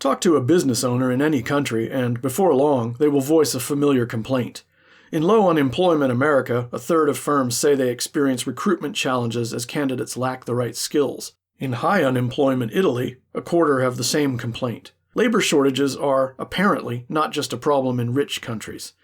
Talk to a business owner in any country, and before long, they will voice a familiar complaint. In low unemployment America, a third of firms say they experience recruitment challenges as candidates lack the right skills. In high unemployment Italy, a quarter have the same complaint. Labor shortages are, apparently, not just a problem in rich countries.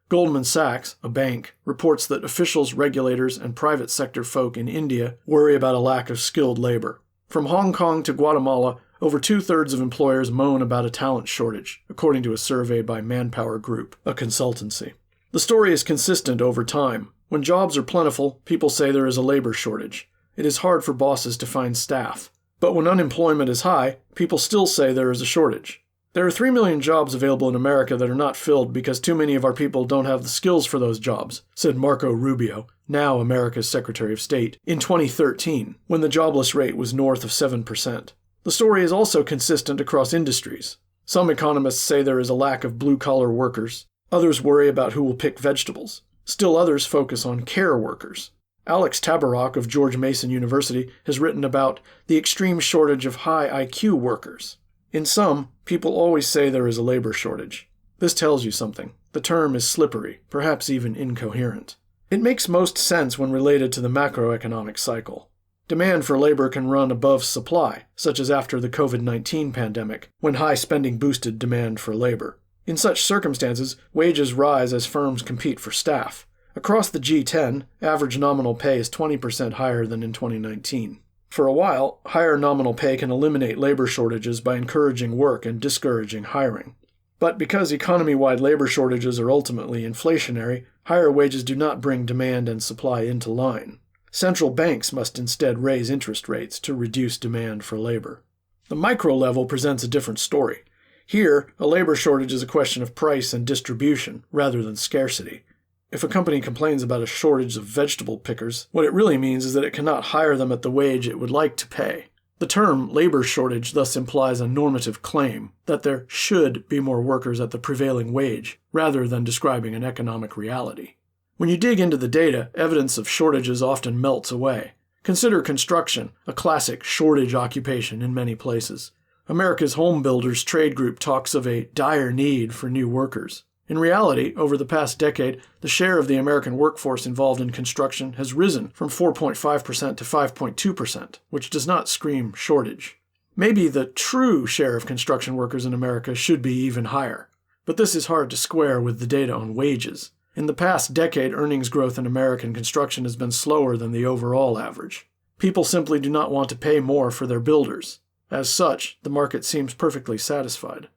Goldman Sachs, a bank, reports that officials, regulators, and private sector folk in India worry about a lack of skilled labor. From Hong Kong to Guatemala, over two-thirds of employers moan about a talent shortage, according to a survey by Manpower Group, a consultancy. The story is consistent over time. When jobs are plentiful, people say there is a labor shortage. It is hard for bosses to find staff. But when unemployment is high, people still say there is a shortage. There are 3 million jobs available in America that are not filled because too many of our people don't have the skills for those jobs, said Marco Rubio, now America's Secretary of State, in 2013, when the jobless rate was north of 7%. The story is also consistent across industries. Some economists say there is a lack of blue-collar workers. Others worry about who will pick vegetables. Still others focus on care workers. Alex Tabarrok of George Mason University has written about the extreme shortage of high IQ workers. In sum, people always say there is a labor shortage. This tells you something. The term is slippery, perhaps even incoherent. It makes most sense when related to the macroeconomic cycle. Demand for labor can run above supply, such as after the COVID-19 pandemic, when high spending boosted demand for labor. In such circumstances, wages rise as firms compete for staff. Across the G10, average nominal pay is 20% higher than in 2019. For a while, higher nominal pay can eliminate labor shortages by encouraging work and discouraging hiring. But because economy-wide labor shortages are ultimately inflationary, higher wages do not bring demand and supply into line. Central banks must instead raise interest rates to reduce demand for labor. The micro level presents a different story. Here, a labor shortage is a question of price and distribution rather than scarcity. If a company complains about a shortage of vegetable pickers, what it really means is that it cannot hire them at the wage it would like to pay. The term labor shortage thus implies a normative claim that there should be more workers at the prevailing wage, rather than describing an economic reality. When you dig into the data, evidence of shortages often melts away. Consider construction, a classic shortage occupation in many places. America's Home Builders Trade Group talks of a dire need for new workers. In reality, over the past decade, the share of the American workforce involved in construction has risen from 4.5% to 5.2%, which does not scream shortage. Maybe the true share of construction workers in America should be even higher. But this is hard to square with the data on wages. In the past decade, earnings growth in American construction has been slower than the overall average. People simply do not want to pay more for their builders. As such, the market seems perfectly satisfied.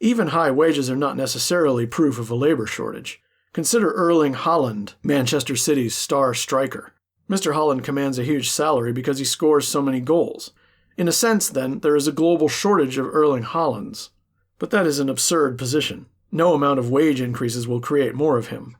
Even high wages are not necessarily proof of a labor shortage. Consider Erling Haaland, Manchester City's star striker. Mr. Haaland commands a huge salary because he scores so many goals. In a sense, then, there is a global shortage of Erling Haalands. But that is an absurd position. No amount of wage increases will create more of him.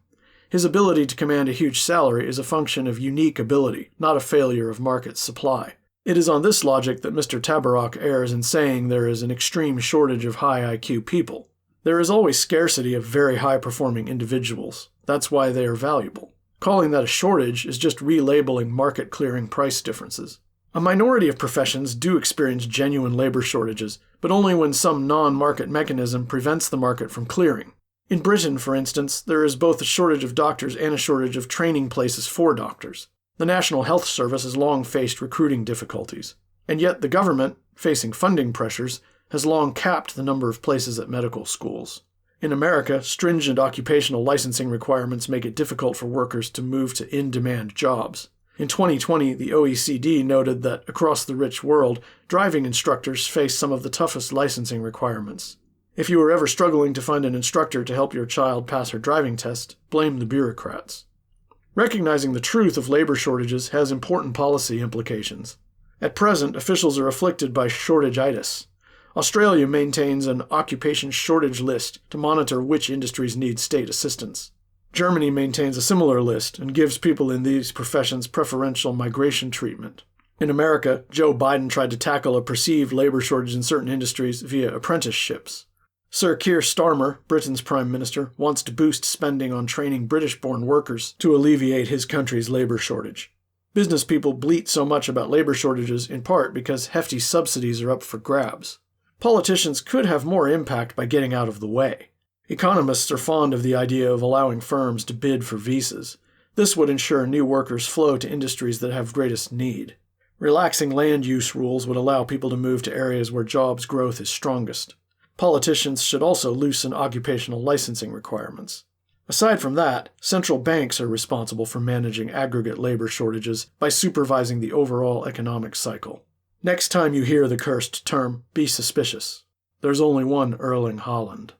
His ability to command a huge salary is a function of unique ability, not a failure of market supply. It is on this logic that Mr. Tabarrok errs in saying there is an extreme shortage of high IQ people. There is always scarcity of very high-performing individuals. That's why they are valuable. Calling that a shortage is just relabeling market-clearing price differences. A minority of professions do experience genuine labor shortages, but only when some non-market mechanism prevents the market from clearing. In Britain, for instance, there is both a shortage of doctors and a shortage of training places for doctors. The National Health Service has long faced recruiting difficulties. And yet the government, facing funding pressures, has long capped the number of places at medical schools. In America, stringent occupational licensing requirements make it difficult for workers to move to in-demand jobs. In 2020, the OECD noted that across the rich world, driving instructors face some of the toughest licensing requirements. If you are ever struggling to find an instructor to help your child pass her driving test, blame the bureaucrats. Recognizing the truth of labor shortages has important policy implications. At present, officials are afflicted by shortageitis. Australia maintains an occupation shortage list to monitor which industries need state assistance. Germany maintains a similar list and gives people in these professions preferential migration treatment. In America, Joe Biden tried to tackle a perceived labor shortage in certain industries via apprenticeships. Sir Keir Starmer, Britain's Prime Minister, wants to boost spending on training British-born workers to alleviate his country's labor shortage. Business people bleat so much about labor shortages in part because hefty subsidies are up for grabs. Politicians could have more impact by getting out of the way. Economists are fond of the idea of allowing firms to bid for visas. This would ensure new workers flow to industries that have greatest need. Relaxing land use rules would allow people to move to areas where jobs growth is strongest. Politicians should also loosen occupational licensing requirements. Aside from that, central banks are responsible for managing aggregate labor shortages by supervising the overall economic cycle. Next time you hear the cursed term, be suspicious. There's only one Erling Haaland.